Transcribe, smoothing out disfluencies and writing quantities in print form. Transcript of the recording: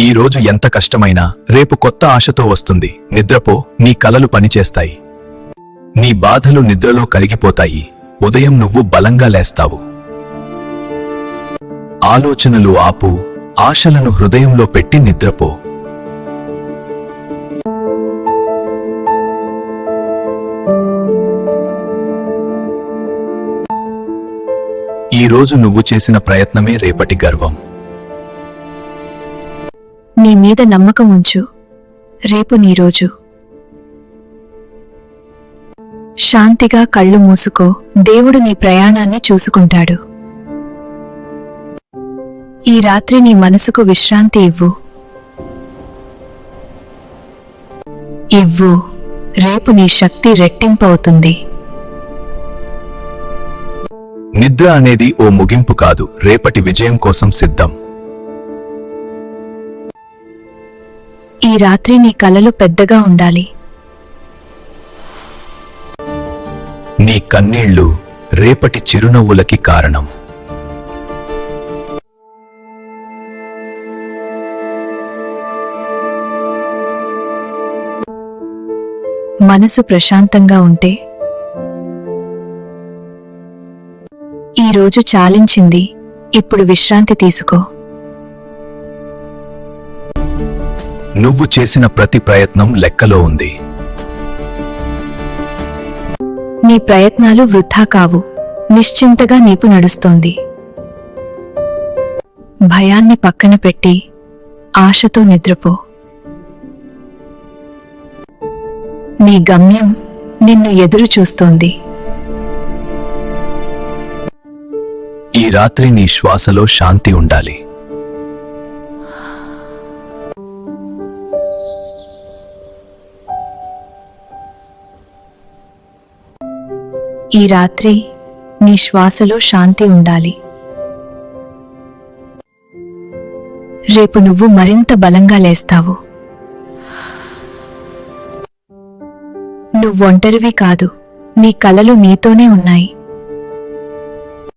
ఈ రోజు ఎంత కష్టమైనా రేపు కొత్త ఆశతో వస్తుంది. నిద్రపో, నీ కలలు పనిచేస్తాయి. నీ బాధలు నిద్రలో కరిగిపోతాయి. ఉదయం నువ్వు బలంగా లేస్తావు. ఆలోచనలు ఆపు, ఆశలను హృదయంలో పెట్టి నిద్రపో. ఈ రోజు నువ్వు చేసిన ప్రయత్నమే రేపటి గర్వం. నీ మీద నమ్మకం ఉంచు. రేపు నీ రోజు. శాంతిగా కళ్ళు మూసుకో. దేవుడు నీ ప్రయాణాన్ని చూసుకుంటాడు. ఈ రాత్రి నీ మనసుకు విశ్రాంతి ఇవ్వు. రేపు నీ శక్తి రెట్టింపవుతుంది. నిద్ర అనేది ఓ ముగింపు కాదు, రేపటి విజయం కోసం సిద్ధం. ఈ రాత్రి నీ కలలు పెద్దగా ఉండాలి. నీ కన్నీళ్లు రేపటి చిరునవ్వులకి కారణం. మనసు ప్రశాంతంగా ఉంటే ఈ రోజు చాలించింది. ఇప్పుడు విశ్రాంతి తీసుకో. నువ్వు చేసిన ప్రతి ప్రయత్నం లెక్కలో ఉంది. నీ ప్రయత్నాలు వృథా కావు. నిశ్చింతగా నీపు నడుస్తోంది. భయాన్ని పక్కన పెట్టి ఆశతో నిద్రపో. నీ గమ్యం నిన్ను ఎదురు చూస్తోంది. ఈ రాత్రి నీ శ్వాసలో శాంతి ఉండాలి. ఈ రాత్రి నీ శ్వాసలో శాంతి ఉండాలి. రేపు నువ్వు మరింత బలంగా లేస్తావు. నువ్వొంటరివి కాదు. నీ కలలు నీతోనే ఉన్నాయి.